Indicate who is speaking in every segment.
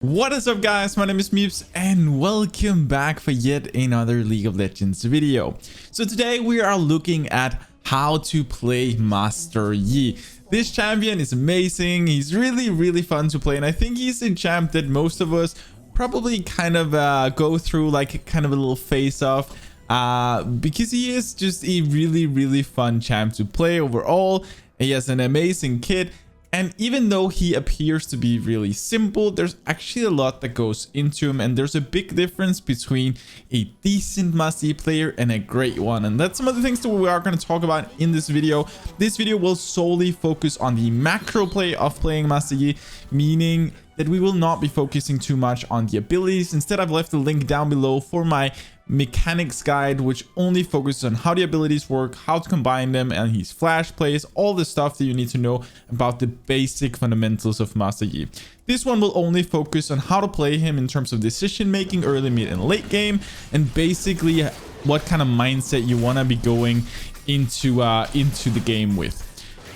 Speaker 1: What is up, guys? My name is MipZ and welcome back for yet another League of Legends video. So today we are looking at how to play Master Yi. This champion is amazing. He's really fun to play, and I think he's a champ that most of us probably kind of go through like kind of a little face off because he is just a really fun champ to play overall. He has an amazing kit. And even though he appears to be really simple, there's actually a lot that goes into him, and there's a big difference between a decent MipZ player and a great one. And that's some of the things that we are going to talk about in this video. This video will solely focus on the macro play of playing MipZ, meaning that we will not be focusing too much on the abilities. Instead, I've left a link down below for my mechanics guide, which only focuses on how the abilities work, how to combine them, and his flash plays, all the stuff that you need to know about the basic fundamentals of Master Yi. This one will only focus on how to play him in terms of decision making early, mid, and late game, and basically what kind of mindset you want to be going into the game with.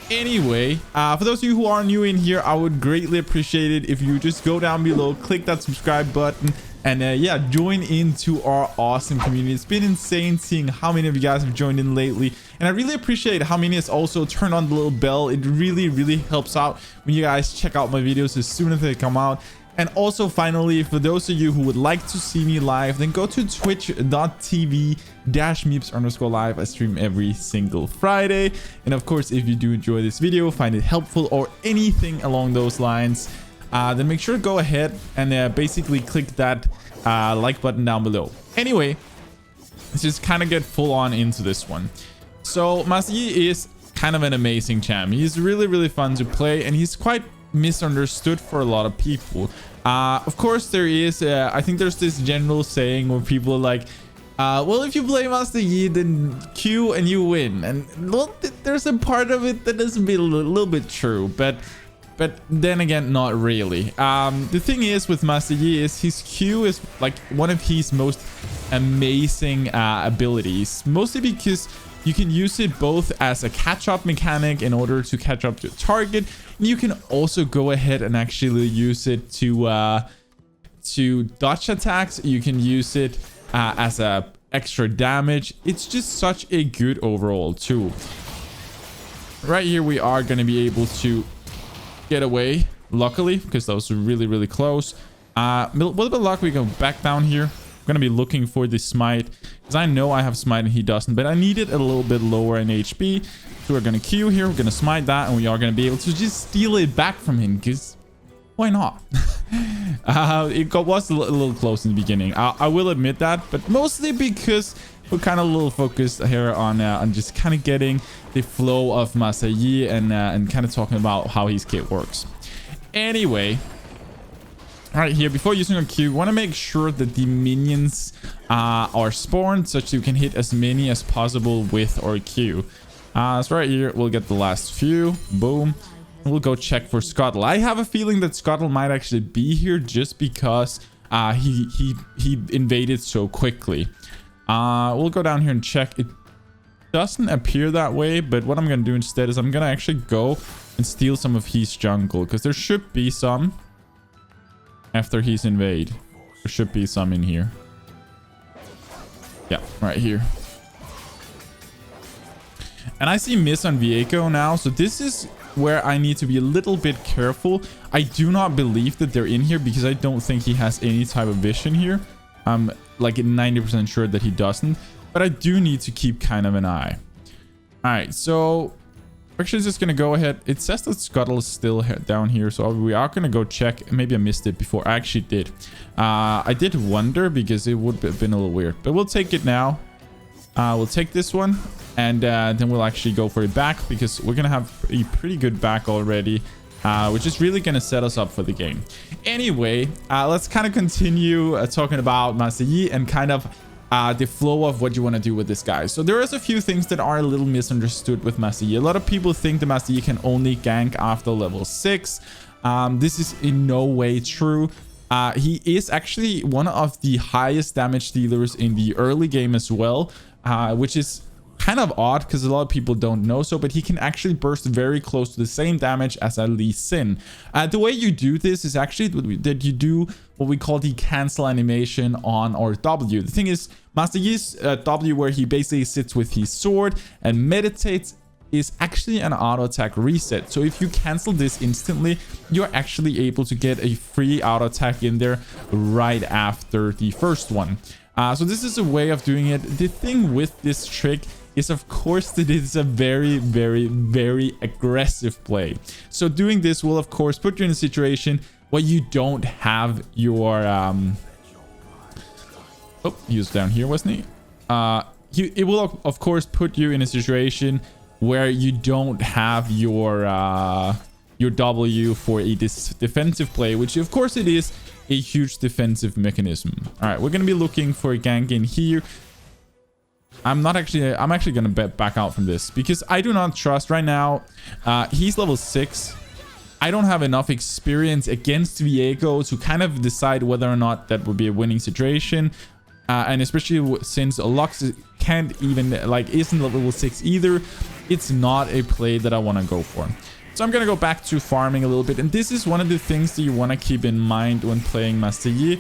Speaker 1: Anyway, for those of you who are new in here, I would greatly appreciate it if you just go down below, click that subscribe button, and yeah, join into our awesome community. It's been insane seeing how many of you guys have joined in lately, and I really appreciate how many has also turned on the little bell. It really helps out when you guys check out my videos as soon as they come out. And also, finally, for those of you who would like to see me live, then go to twitch.tv/MipZ_live. I stream every single Friday. And of course, if you do enjoy this video, find it helpful, or anything along those lines, then make sure to go ahead and basically click that like button down below. Anyway, let's just kind of get full on into this one. So MipZ is kind of an amazing champ. He's really fun to play, and he's quite misunderstood for a lot of people. Of course, there is I think there's this general saying where people are like, well, if you play Master Yi, then Q and you win. And well, there's a part of it that doesn't be a little bit true, but then again, not really. The thing is with Master Yi is his Q is like one of his most amazing abilities, mostly because you can use it both as a catch-up mechanic in order to catch up to a target. You can also go ahead and actually use it to dodge attacks. You can use it as a extra damage. It's just such a good overall tool. Right here, we are going to be able to get away, luckily, because that was really close. With a bit of luck, we go back down here. I'm gonna be looking for the smite, because I know I have smite and he doesn't, but I need it a little bit lower in HP. So we're gonna Q here, we're gonna smite that, and we are gonna be able to just steal it back from him, because why not? It was a little close in the beginning, I will admit that, but mostly because we're kind of a little focused here on just kind of getting the flow of Master Yi and kind of talking about how his kit works. Anyway, right here, before using a Q, you want to make sure that the minions are spawned such that you can hit as many as possible with our Q. So right here, we'll get the last few. Boom. We'll go check for Scuttle. I have a feeling that Scuttle might actually be here just because he invaded so quickly. We'll go down here and check. It doesn't appear that way, but what I'm going to do instead is I'm going to actually go and steal some of his jungle, because there should be some after he's invade. There should be some in here. Yeah, right here. And I see Miss on Viego now, so this is where I need to be a little bit careful. I do not believe that they're in here because I don't think he has any type of vision here. I'm like 90% sure that he doesn't, but I do need to keep kind of an eye. All right, so actually just gonna go ahead. It says that Scuttle is still down here, so we are gonna go check. Maybe I missed it before. I actually did. I did wonder because it would have been a little weird, but we'll take it now. We'll take this one, and then we'll actually go for it back, because we're gonna have a pretty good back already, which is really gonna set us up for the game. Anyway, let's kind of continue talking about Master Yi and kind of the flow of what you want to do with this guy. So there is a few things that are a little misunderstood with Master Yi. A lot of people think the Master Yi can only gank after level 6. This is in no way true. He is actually one of the highest damage dealers in the early game as well, which is kind of odd because a lot of people don't know so, but he can actually burst very close to the same damage as a Lee Sin. The way you do this is actually that you do what we call the cancel animation on our W. The thing is, Master Yi's W, where he basically sits with his sword and meditates, is actually an auto attack reset. So if you cancel this instantly, you're actually able to get a free auto attack in there right after the first one. So this is a way of doing it. The thing with this trick is, of course, that it's a very, very, very aggressive play. So doing this will, of course, put you in a situation where you don't have your oh, he was down here, wasn't he? It will, of course, put you in a situation where you don't have your W for a defensive play, which of course it is a huge defensive mechanism. All right, we're gonna be looking for a gank in here. I'm actually gonna back out from this because I do not trust right now. He's level 6. I don't have enough experience against Viego to kind of decide whether or not that would be a winning situation. And especially since Lux can't even, like, isn't level 6 either, it's not a play that I want to go for. So I'm going to go back to farming a little bit. And this is one of the things that you want to keep in mind when playing Master Yi.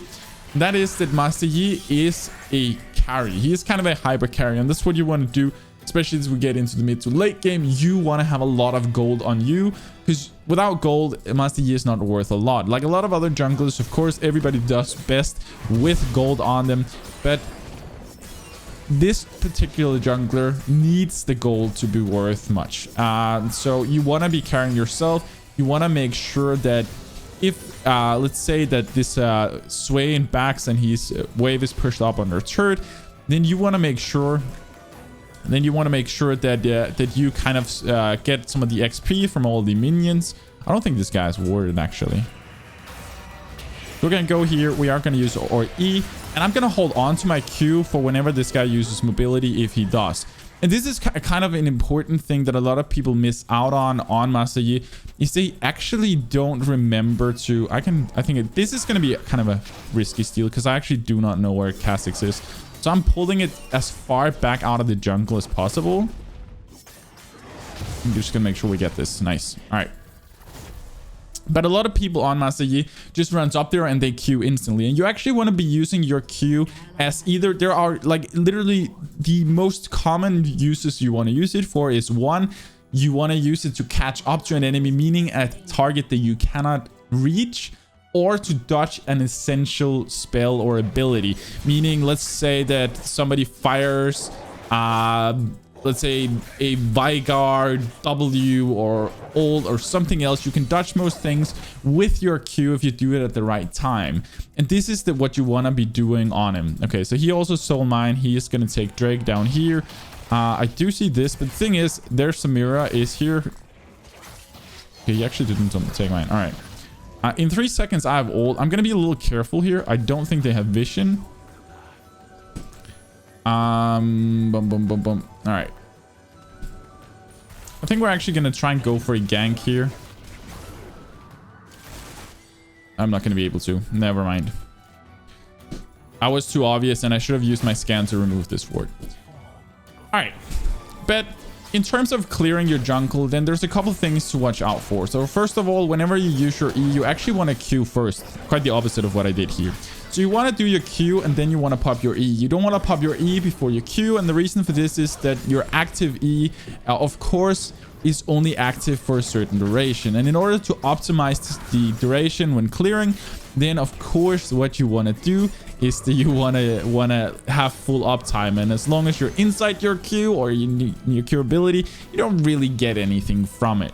Speaker 1: That is that Master Yi is a carry. He is kind of a hyper carry. And that's what you want to do, especially as we get into the mid to late game. You want to have a lot of gold on you, because without gold, Master Yi is not worth a lot. Like a lot of other junglers, of course, everybody does best with gold on them. But this particular jungler needs the gold to be worth much. So you want to be carrying yourself. You want to make sure that if let's say that this Sway and backs and his wave is pushed up on their turret, then you want to make sure that you kind of get some of the XP from all the minions. I don't think this guy is warded actually. We're gonna go here. We are gonna use our E, and I'm gonna hold on to my Q for whenever this guy uses mobility, if he does. And this is kind of an important thing that a lot of people miss out on Master Yi, is they actually don't remember to. I think this is gonna be kind of a risky steal because I actually do not know where Kha'Zix is. So I'm pulling it as far back out of the jungle as possible. I'm just gonna make sure we get this. Nice. All right. But a lot of people on Master Yi just runs up there and they Q instantly. And you actually want to be using your Q as either, there are like literally the most common uses you want to use it for is, one, you want to use it to catch up to an enemy, meaning a target that you cannot reach, or to dodge an essential spell or ability. Meaning, let's say that somebody fires, let's say a Veigar W or ult or something else. You can dodge most things with your Q if you do it at the right time. And this is what you want to be doing on him. Okay, so he also sold mine. He is going to take Drake down here. I do see this, but the thing is, their Samira is here. Okay, he actually didn't take mine. All right. In 3 seconds, I have ult. I'm going to be a little careful here. I don't think they have vision. All right. I think we're actually going to try and go for a gank here. I'm not going to be able to. Never mind. I was too obvious and I should have used my scan to remove this ward. All right. But in terms of clearing your jungle, then there's a couple things to watch out for. So first of all, whenever you use your E, you actually want to Q first. Quite the opposite of what I did here. So you want to do your Q and then you want to pop your E. You don't want to pop your E before your Q. And the reason for this is that your active E, of course, is only active for a certain duration. And in order to optimize the duration when clearing, then of course what you want to do is that you want to have full uptime. And as long as you're inside your Q or your Q ability, you don't really get anything from it.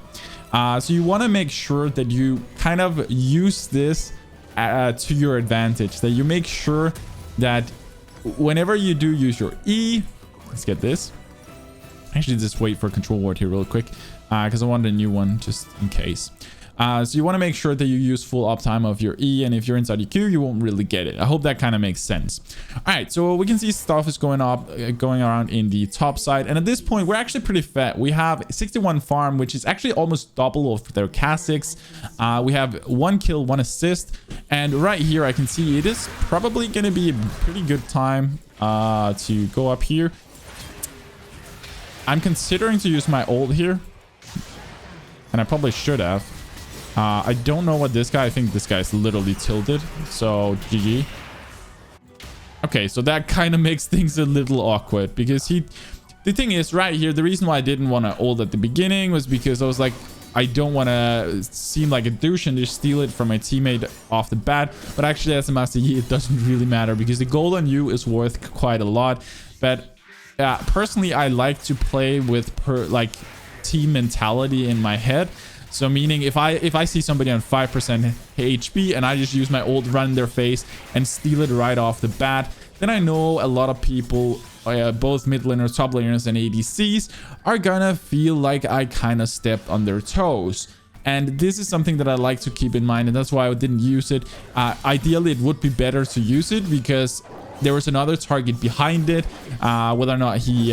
Speaker 1: So you want to make sure that you kind of use this to your advantage, that you make sure that whenever you do use your E, let's get this. Actually, just wait for a control ward here real quick because I want a new one just in case. So you want to make sure that you use full uptime of your E, and if you're inside your Q, you won't really get it. I hope that kind of makes sense. All right, so we can see stuff is going around in the top side, and at this point, we're actually pretty fat. We have 61 farm, which is actually almost double of their Kha'Zix. We have 1 kill, 1 assist, and right here I can see it is probably going to be a pretty good time to go up here. I'm considering to use my ult here. And I probably should have. I don't know what this guy... I think this guy is literally tilted. So, GG. Okay, so that kind of makes things a little awkward. Because he... The thing is, right here, the reason why I didn't want to ult at the beginning was because I was like... I don't want to seem like a douche and just steal it from my teammate off the bat. But actually, as a Master Yi, it doesn't really matter. Because the gold on you is worth quite a lot. But personally, I like to play with team mentality in my head. So meaning if I see somebody on 5% HP and I just use my ult, run in their face and steal it right off the bat, then I know a lot of people, both mid laners, top laners, and ADCs are gonna feel like I kind of stepped on their toes. And this is something that I like to keep in mind, and that's why I didn't use it. Ideally, it would be better to use it because there was another target behind it. Whether or not he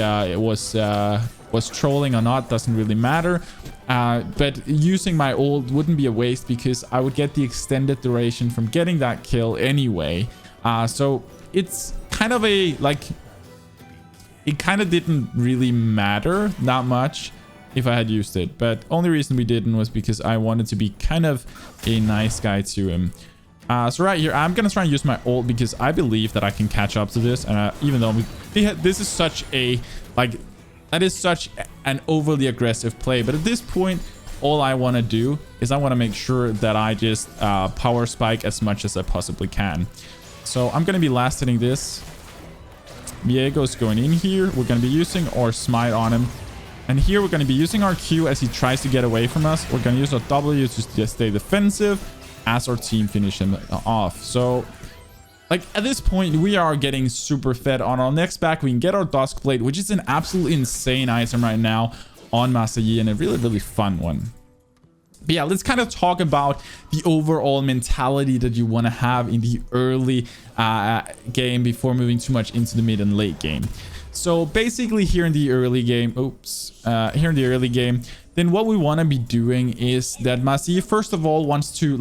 Speaker 1: was trolling or not doesn't really matter. But using my ult wouldn't be a waste because I would get the extended duration from getting that kill anyway. So it's kind of a it kind of didn't really matter that much if I had used it. But only reason we didn't was because I wanted to be kind of a nice guy to him. So right here, I'm gonna try and use my ult because I believe that I can catch up to this. And even though this is such a that is such an overly aggressive play, but at this point, all I want to do is I want to make sure that I just power spike as much as I possibly can. So I'm gonna be last hitting this. Viego's going in here. We're gonna be using our smite on him. And here we're going to be using our Q as he tries to get away from us. We're going to use our W to just stay defensive as our team finish him off. So, at this point, we are getting super fed. On our next back, we can get our Dusk Blade, which is an absolutely insane item right now on Master Yi, and a really, really fun one. But yeah, let's kind of talk about the overall mentality that you want to have in the early game before moving too much into the mid and late game. So basically here in the early game, then what we want to be doing is that Master Yi first of all wants to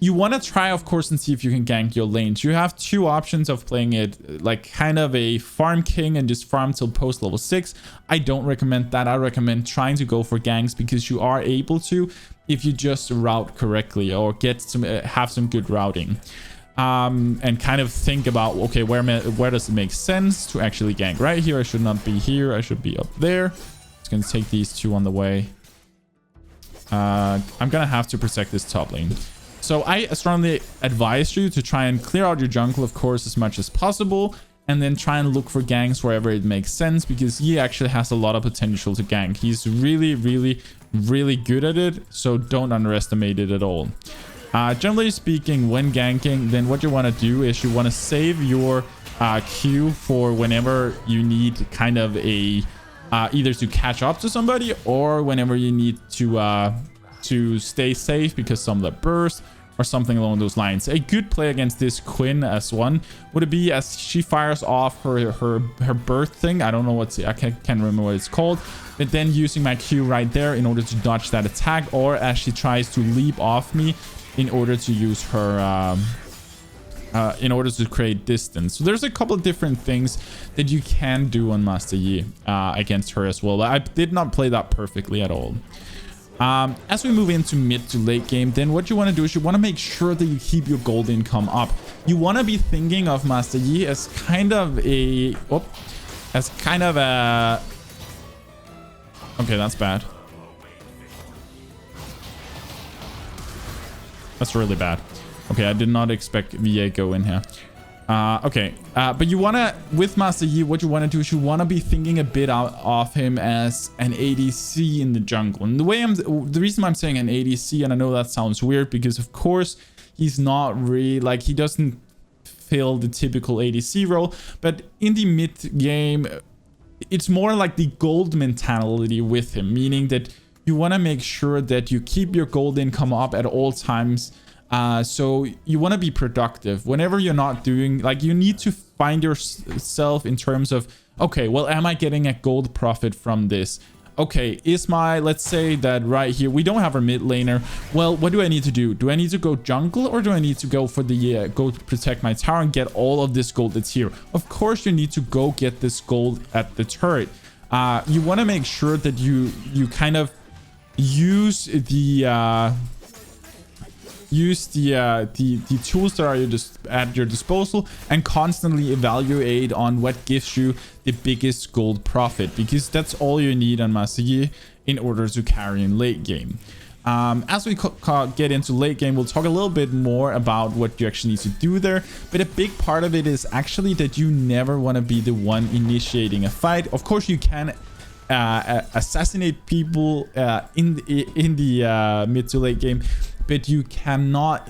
Speaker 1: you want to try, of course, and see if you can gank your lanes. You have two options of playing it kind of a farm king and just farm till post level 6. I don't recommend that. I recommend trying to go for ganks because you are able to if you just route correctly or get some have some good routing. And kind of think about, okay, where does it make sense to actually gank? Right here, I should not be here. I should be up there. It's going to take these two on the way. I'm going to have to protect this top lane. So I strongly advise you to try and clear out your jungle, of course, as much as possible. And then try and look for ganks wherever it makes sense, because he actually has a lot of potential to gank. He's really, really, really good at it. So don't underestimate it at all. Generally speaking, when ganking, then what you want to do is you want to save your Q for whenever you need kind of a either to catch up to somebody or whenever you need to stay safe because some of the burst or something along those lines. A good play against this Quinn as one would it be as she fires off her burst thing. I don't know I can't remember what it's called. But then using my Q right there in order to dodge that attack, or as she tries to leap off me in order to use her in order to create distance. So there's a couple of different things that you can do on Master Yi against her as well. I did not play that perfectly at all. As we move into mid to late game, then what you want to do is you want to make sure that you keep your gold income up. You want to be thinking of Master Yi as kind of a okay, that's bad. That's really bad. Okay, I did not expect Viego in here. Okay, but you want to, with Master Yi, what you want to do is you want to be thinking a bit out of him as an ADC in the jungle. And the reason I'm saying an ADC, and I know that sounds weird because of course he's not really he doesn't fill the typical ADC role, but in the mid game, it's more like the gold mentality with him, meaning that you want to make sure that you keep your gold income up at all times. So you want to be productive whenever you're not doing, you need to find yourself in terms of, okay, well, am I getting a gold profit from this? Okay, let's say that right here, we don't have our mid laner. Well, what do I need to do? Do I need to go jungle or do I need to go for go to protect my tower and get all of this gold that's here? Of course, you need to go get this gold at the turret. you want to make sure that you kind of use the tools that are at your disposal and constantly evaluate on what gives you the biggest gold profit, because that's all you need on MipZ in order to carry in late game. As we get into late game, we'll talk a little bit more about what you actually need to do there, but a big part of it is actually that you never want to be the one initiating a fight. Of course, you can assassinate people in the mid to late game, but you cannot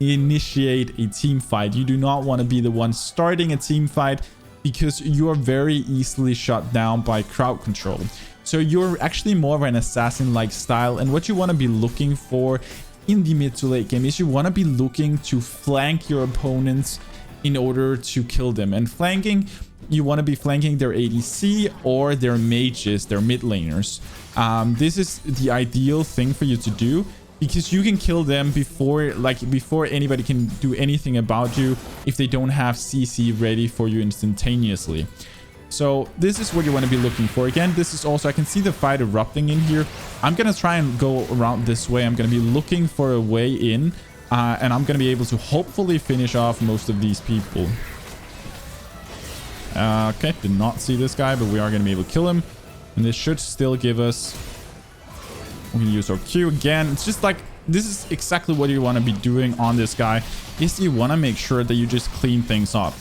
Speaker 1: initiate a team fight. You do not want to be the one starting a team fight, because you are very easily shut down by crowd control. So you're actually more of an assassin-like style, and what you want to be looking for in the mid to late game is you want to be looking to flank your opponents in order to kill them. And flanking, you want to be flanking their ADC or their mages, their mid laners. This is the ideal thing for you to do, because you can kill them before anybody can do anything about you if they don't have CC ready for you instantaneously. So this is what you want to be looking for. Again, this is also, I can see the fight erupting in here. I'm going to try and go around this way. I'm going to be looking for a way in, and I'm going to be able to hopefully finish off most of these people. Okay, did not see this guy, but we are going to be able to kill him. And this should still give us... We can use our Q again. It's just like, this is exactly what you want to be doing on this guy, is you want to make sure that you just clean things up.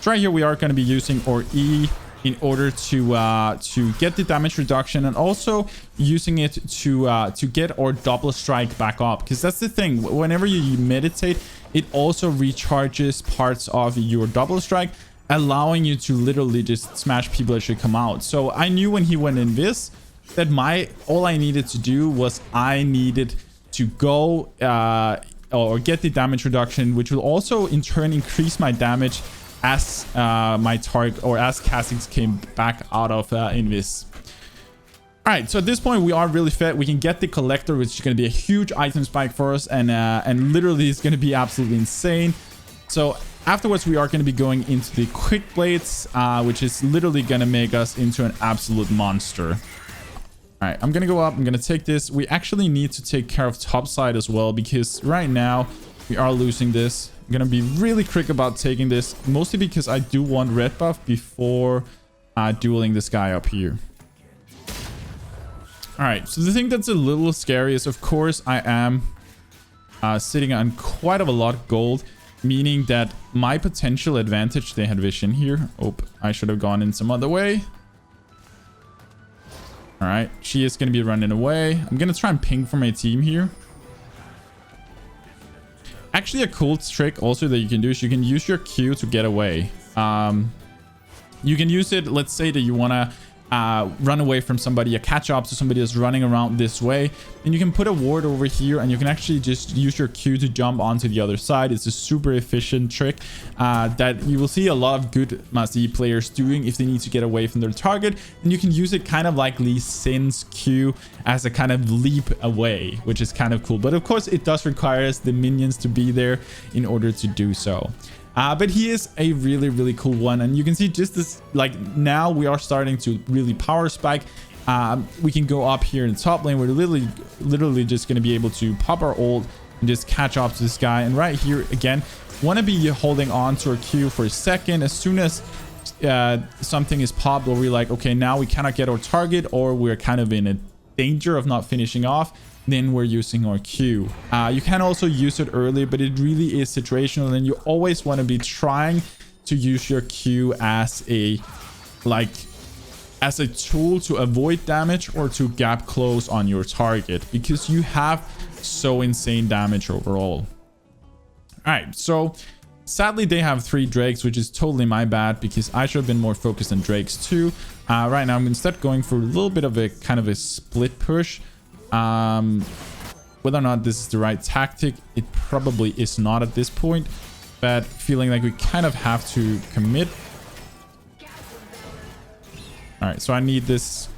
Speaker 1: So right here, we are going to be using our E in order to get the damage reduction, and also using it to get our double strike back up, because that's the thing. Whenever you meditate, it also recharges parts of your double strike, allowing you to literally just smash people that should come out. So I knew when he went in this that all I needed to do was I needed to go or get the damage reduction, which will also in turn increase my damage as my target, or as Kha'Zix came back out of Invis. All right, so at this point we are really fit. We can get the collector, which is going to be a huge item spike for us, and literally it's going to be absolutely insane. So afterwards we are going to be going into the quick blades, which is literally going to make us into an absolute monster. All right, I'm going to go up. I'm going to take this. We actually need to take care of top side as well, because right now we are losing this. I'm going to be really quick about taking this, mostly because I do want red buff before dueling this guy up here. All right, so the thing that's a little scary is, of course, I am sitting on quite a lot of gold, meaning that my potential advantage, they had vision here. Oh, I should have gone in some other way. All right, she is going to be running away. I'm going to try and ping for my team here. Actually, a cool trick also that you can do is you can use your Q to get away. You can use it, let's say that you want to run away from somebody, catch up to somebody that's running around this way, and you can put a ward over here, and you can actually just use your Q to jump onto the other side. It's a super efficient trick that you will see a lot of good MipZ players doing if they need to get away from their target, and you can use it kind of like Lee Sin's Q as a kind of leap away, which is kind of cool. But of course, it does require the minions to be there in order to do so. But he is a really cool one, and you can see just this, like, now we are starting to really power spike. We can go up here in the top lane. We're literally just going to be able to pop our ult and just catch up to this guy. And right here again, want to be holding on to our Q for a second. As soon as something is popped, or we're like, okay, now we cannot get our target, or we're kind of in a danger of not finishing off, then we're using our Q. You can also use it early, but it really is situational, and you always want to be trying to use your Q as a tool to avoid damage or to gap close on your target, because you have so insane damage overall. All right, so sadly they have 3 Drakes, which is totally my bad, because I should have been more focused on Drakes too. Right now I'm instead going for a little bit of a kind of a split push. Whether or not this is the right tactic, it probably is not at this point, but feeling like we kind of have to commit. All right, so I need this.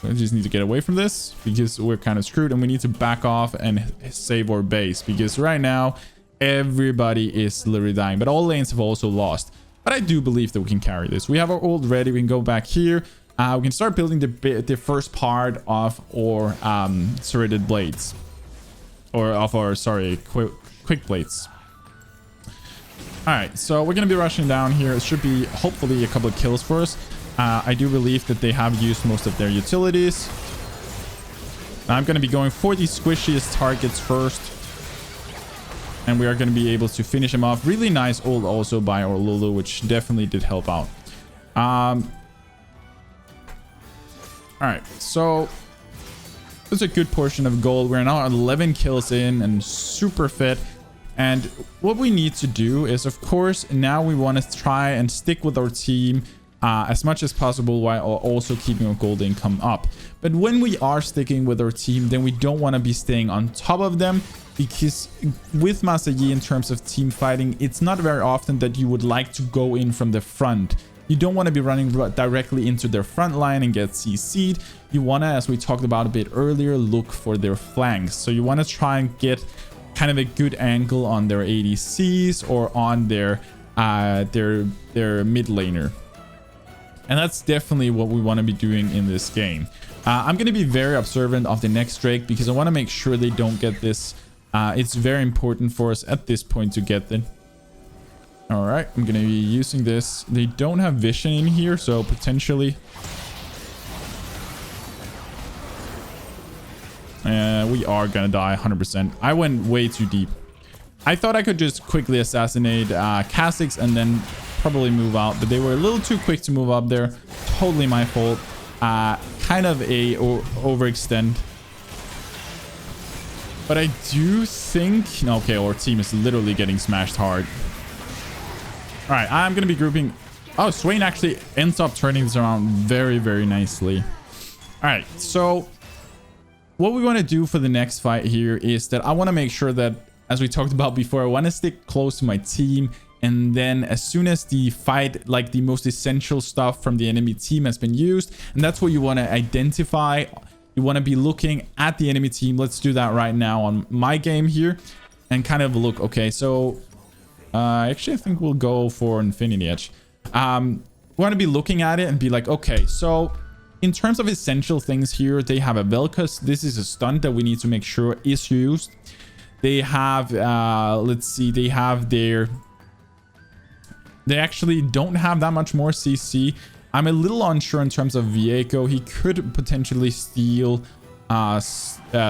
Speaker 1: I just need to get away from this, because we're kind of screwed, and we need to back off and save our base, because right now everybody is literally dying, but all lanes have also lost. But I do believe that we can carry this. We have our ult ready. We can go back here. We can start building the first part of our serrated blades. Or of our, sorry, quick blades. Alright, so we're going to be rushing down here. It should be hopefully a couple of kills for us. I do believe that they have used most of their utilities. I'm going to be going for the squishiest targets first. And we are going to be able to finish him off. Really nice ult also by our Lulu, which definitely did help out. Alright, so it's a good portion of gold. We're now 11 kills in and super fit. And what we need to do is, of course, now we want to try and stick with our team as much as possible while also keeping our gold income up. But when we are sticking with our team, then we don't want to be staying on top of them, because with MipZ in terms of team fighting, it's not very often that you would like to go in from the front. You don't want to be running directly into their front line and get CC'd. You want to, as we talked about a bit earlier, look for their flanks. So you want to try and get kind of a good angle on their ADCs or on their mid laner. And that's definitely what we want to be doing in this game. I'm going to be very observant of the next Drake because I want to make sure they don't get this. It's very important for us at this point to get them. All right, I'm going to be using this. They don't have vision in here, so potentially we are going to die 100%. I went way too deep. I thought I could just quickly assassinate Kha'Zix and then probably move out, but they were a little too quick to move up there. Totally my fault. Kind of a overextend. But I do think... Okay, our team is literally getting smashed hard. All right, I'm going to be grouping... Oh, Swain actually ends up turning this around very, very nicely. All right, so what we want to do for the next fight here is that I want to make sure that, as we talked about before, I want to stick close to my team. And then as soon as the fight, like the most essential stuff from the enemy team has been used, and that's what you want to identify. You want to be looking at the enemy team. Let's do that right now on my game here and kind of look. Okay, so actually I think we'll go for Infinity Edge. We want to be looking at it and be like, okay, so in terms of essential things here, they have a Vel'Koz. This is a stunt that we need to make sure is used. They have, let's see, they have their... They actually don't have that much more CC. I'm a little unsure in terms of Viego. He could potentially steal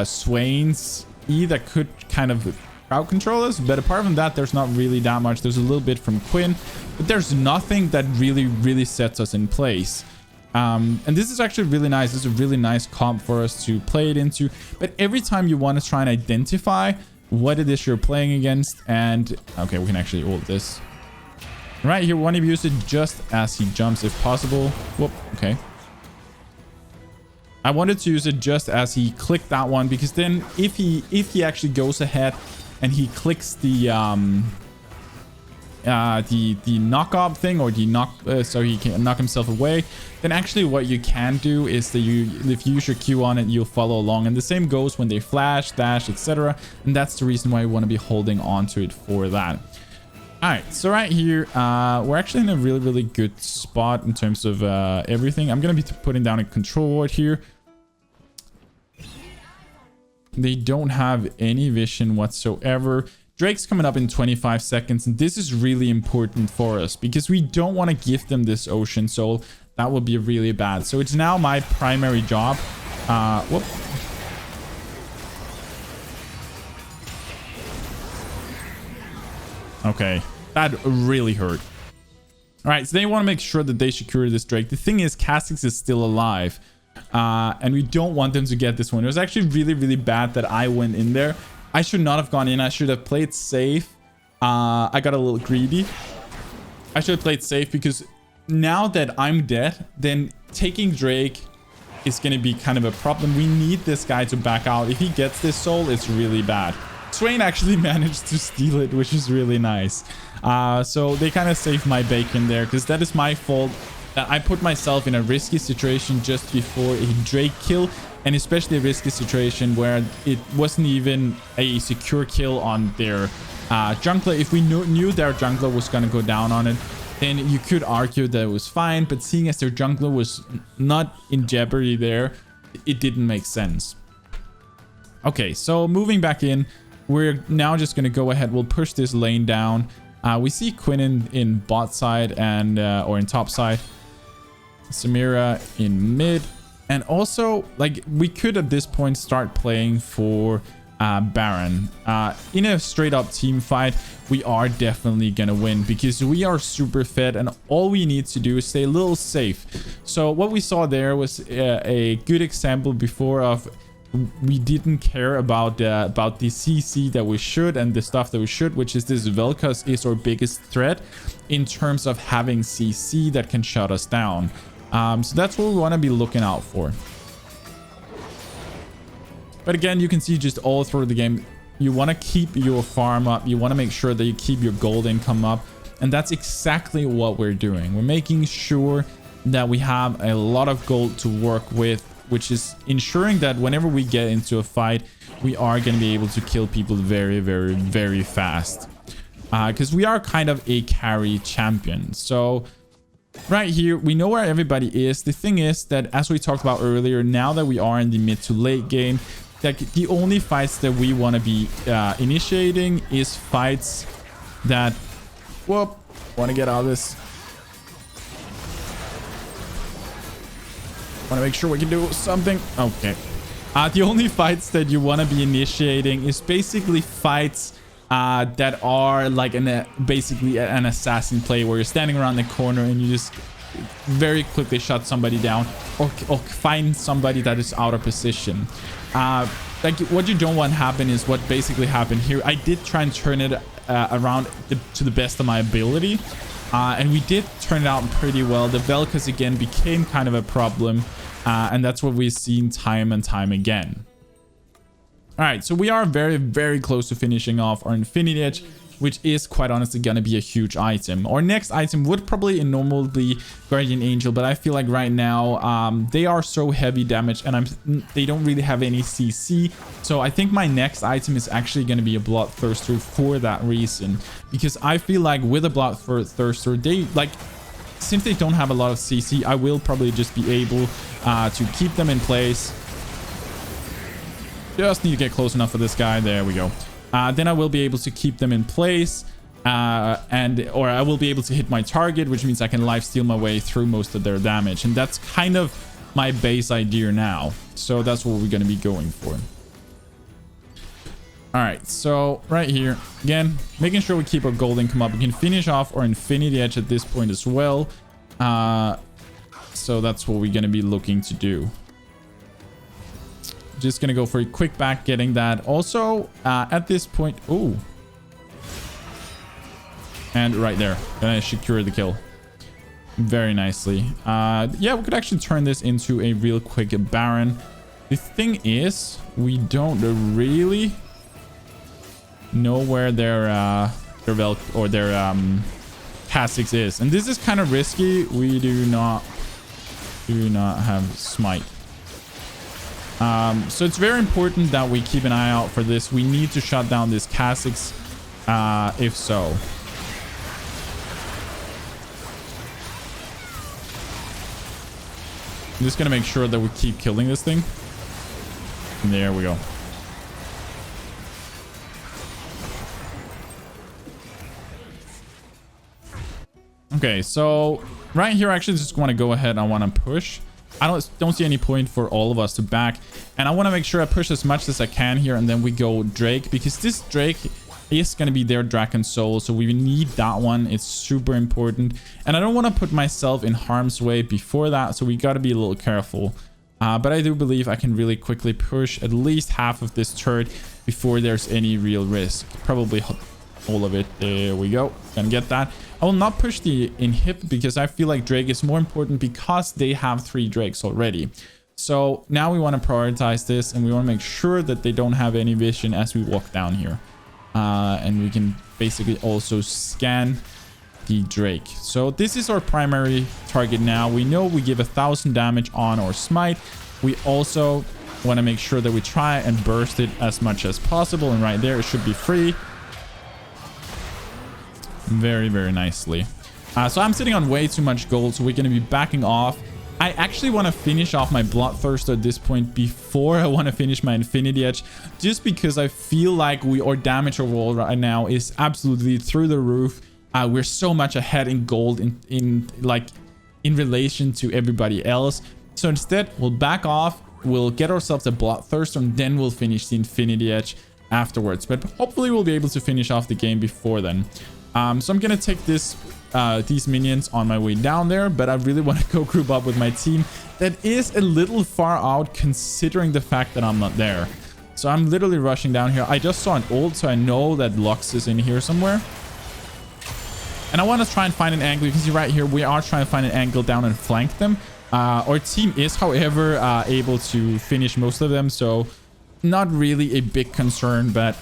Speaker 1: Swain's E that could kind of crowd control us. But apart from that, there's not really that much. There's a little bit from Quinn, but there's nothing that really sets us in place. And this is actually really nice. This is a really nice comp for us to play it into. But every time you want to try and identify what it is you're playing against, and okay, we can actually ult this. Right here, we want to use it just as he jumps if possible. Whoop, okay. I wanted to use it just as he clicked that one, because then if he actually goes ahead and he clicks the knock off thing, or the knock so he can knock himself away, then actually what you can do is that if you use your Q on it, you'll follow along. And the same goes when they flash, dash, etc. And that's the reason why we want to be holding on to it for that. All right, so right here, we're actually in a really good spot in terms of everything. I'm going to be putting down a control ward here. They don't have any vision whatsoever. Drake's coming up in 25 seconds, and this is really important for us because we don't want to give them this Ocean Soul. That would be really bad. So it's now my primary job. Whoop. Okay. That really hurt. All right, so they want to make sure that they secure this Drake. The thing is, Kha'Zix is still alive, and we don't want them to get this one. It was actually really bad that I went in there. I should not have gone in. I should have played safe. I got a little greedy. I should have played safe, because now that I'm dead, then taking Drake is going to be kind of a problem. We need this guy to back out. If he gets this soul, it's really bad. Swain actually managed to steal it, which is really nice. So they kind of saved my bacon there, because that is my fault. I put myself in a risky situation just before a Drake kill, and especially a risky situation where it wasn't even a secure kill on their jungler. If we knew their jungler was going to go down on it, then you could argue that it was fine. But seeing as their jungler was not in jeopardy there, it didn't make sense. Okay, so moving back in, we're now just going to go ahead. We'll push this lane down. We see Quinn in bot side and or in top side. Samira in mid. And also, like, we could at this point start playing for Baron. In a straight up team fight, we are definitely gonna win because we are super fed and all we need to do is stay a little safe. So what we saw there was a good example before of we didn't care about the CC that we should and the stuff that we should, which is this Vel'Koz is our biggest threat in terms of having CC that can shut us down. So that's what we want to be looking out for. But again, you can see just all through the game, you want to keep your farm up. You want to make sure that you keep your gold income up. And that's exactly what we're doing. We're making sure that we have a lot of gold to work with, which is ensuring that whenever we get into a fight, we are going to be able to kill people very, very, very fast. Because we are kind of a carry champion. So right here, we know where everybody is. The thing is that, as we talked about earlier, now that we are in the mid to late game, that the only fights that we want to be initiating is fights that... Whoop! Want to get out of this. Want to make sure we can do something. Okay. The only fights that you want to be initiating is basically fights that are like basically an assassin play where you're standing around the corner and you just very quickly shut somebody down or find somebody that is out of position. Like what you don't want to happen is what basically happened here. I did try and turn it around to the best of my ability. And we did turn it out pretty well. The Vel'Koz again became kind of a problem. And that's what we've seen time and time again. All right, so we are very, very close to finishing off our Infinity Edge, which is quite honestly going to be a huge item. Our next item would probably normally be Guardian Angel, but I feel like right now they are so heavy damage and they don't really have any CC. So I think my next item is actually going to be a Bloodthirster for that reason. Because I feel like with a Bloodthirster, they like... Since they don't have a lot of CC, I will probably just be able to keep them in place. Just need to get close enough for this guy. There we go. Then I will be able to keep them in place. Or I will be able to hit my target, which means I can lifesteal my way through most of their damage. And that's kind of my base idea now. So that's what we're going to be going for. All right, so right here, again, making sure we keep our gold income up. We can finish off our Infinity Edge at this point as well. So that's what we're going to be looking to do. Just going to go for a quick back, getting that. Also, at this point... Ooh. And right there. Going to secure the kill. Very nicely. Yeah, we could actually turn this into a real quick Baron. The thing is, we don't really... know where their Kha'Zix is, and this is kind of risky. We do not have smite, so it's very important that we keep an eye out for this. We need to shut down this Kha'Zix, if so. I'm just gonna make sure that we keep killing this thing. And there we go. Okay, so right here, I actually just want to go ahead. I want to push. I don't see any point for all of us to back, and I want to make sure I push as much as I can here, and then we go Drake, because this Drake is going to be their Dragon Soul, so we need that one. It's super important, and I don't want to put myself in harm's way before that, so we got to be a little careful. But I do believe I can really quickly push at least half of this turret before there's any real risk. Probably all of it. There we go. Gonna get that. I will not push the inhib because I feel like Drake is more important because they have 3 Drakes already. So now we want to prioritize this, and we want to make sure that they don't have any vision as we walk down here. And we can basically also scan the Drake. So this is our primary target now. We know we give 1,000 damage on our smite. We also want to make sure that we try and burst it as much as possible. And right there, it should be free. Very, very nicely. So I'm sitting on way too much gold, so we're going to be backing off. I actually want to finish off my Bloodthirster at this point before I want to finish my Infinity Edge, just because I feel like our damage overall right now is absolutely through the roof. We're so much ahead in gold in relation to everybody else. So instead, we'll back off, we'll get ourselves a Bloodthirster, and then we'll finish the Infinity Edge afterwards. But hopefully we'll be able to finish off the game before then. So I'm gonna take these minions on my way down there, but I really want to go group up with my team that is a little far out considering the fact that I'm not there. So I'm literally rushing down here. I just saw an ult, so I know that Lux is in here somewhere. And I want to try and find an angle. You can see right here, we are trying to find an angle down and flank them. Our team is, however, able to finish most of them, so not really a big concern, but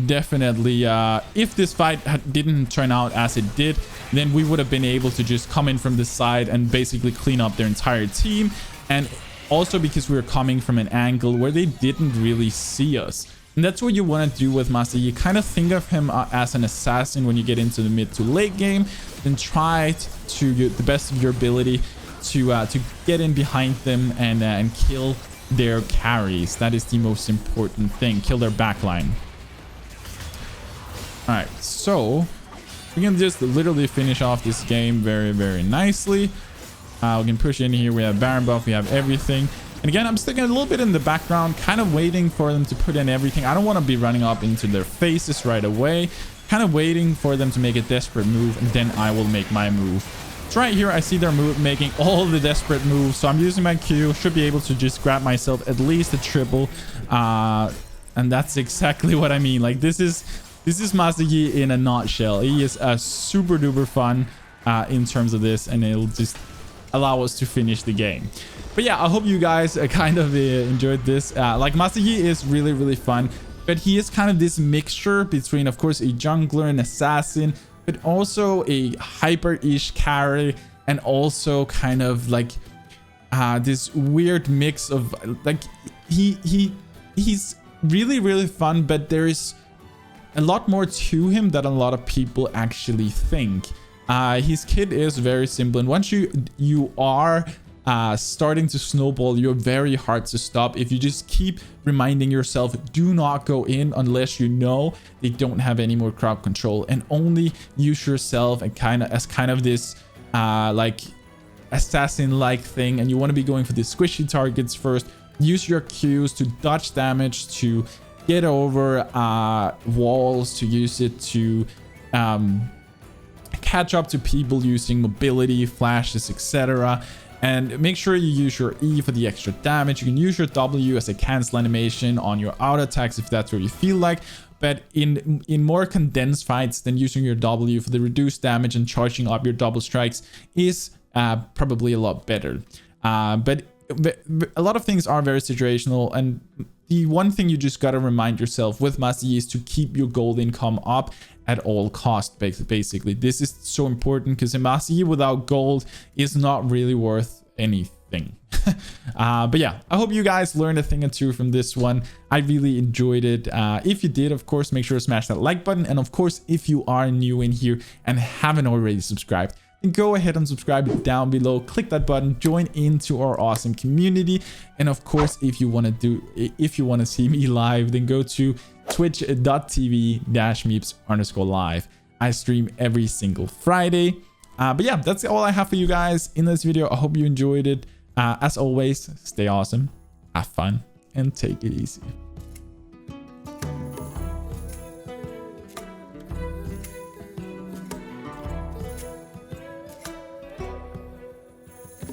Speaker 1: definitely if this fight didn't turn out as it did, then we would have been able to just come in from this side and basically clean up their entire team. And also because we were coming from an angle where they didn't really see us. And that's what you want to do with MipZ. You kind of think of him as an assassin when you get into the mid to late game, then try to the best of your ability to get in behind them and kill their carries. That is the most important thing. Kill their backline. All right, so we can just literally finish off this game very, very nicely. We can push in here. We have Baron buff. We have everything. And again, I'm sticking a little bit in the background, kind of waiting for them to put in everything. I don't want to be running up into their faces right away. Kind of waiting for them to make a desperate move, and then I will make my move. So right here, I see their move making all the desperate moves. So I'm using my Q. Should be able to just grab myself at least a triple. And that's exactly what I mean. Like, this is MipZ in a nutshell. He is super duper fun in terms of this, and it'll just allow us to finish the game. But yeah, I hope you guys kind of enjoyed this. Like, MipZ is really, really fun, but he is kind of this mixture between, of course, a jungler and assassin, but also a hyper-ish carry, and also kind of like this weird mix of like he's really, really fun, but there is a lot more to him than a lot of people actually think. His kit is very simple, and once you are starting to snowball, you're very hard to stop if you just keep reminding yourself, do not go in unless you know they don't have any more crowd control, and only use yourself and kind of this like assassin like thing. And you want to be going for the squishy targets first. Use your Qs to dodge damage, to get over walls, to use it to catch up to people using mobility, flashes, etc. And make sure you use your E for the extra damage. You can use your W as a cancel animation on your auto attacks if that's what you feel like. But in more condensed fights, then using your W for the reduced damage and charging up your double strikes is probably a lot better. But a lot of things are very situational, and the one thing you just gotta remind yourself with MipZ is to keep your gold income up at all costs. Basically, this is so important because a MipZ without gold is not really worth anything. But yeah, I hope you guys learned a thing or two from this one. I really enjoyed it. If you did, of course, make sure to smash that like button, and of course, if you are new in here and haven't already subscribed, then go ahead and subscribe down below. Click that button, join into our awesome community. And of course, if you want to see me live, then go to twitch.tv/MipZ_live. I stream every single Friday. But yeah, that's all I have for you guys in this video. I hope you enjoyed it. As always, stay awesome, have fun, and take it easy.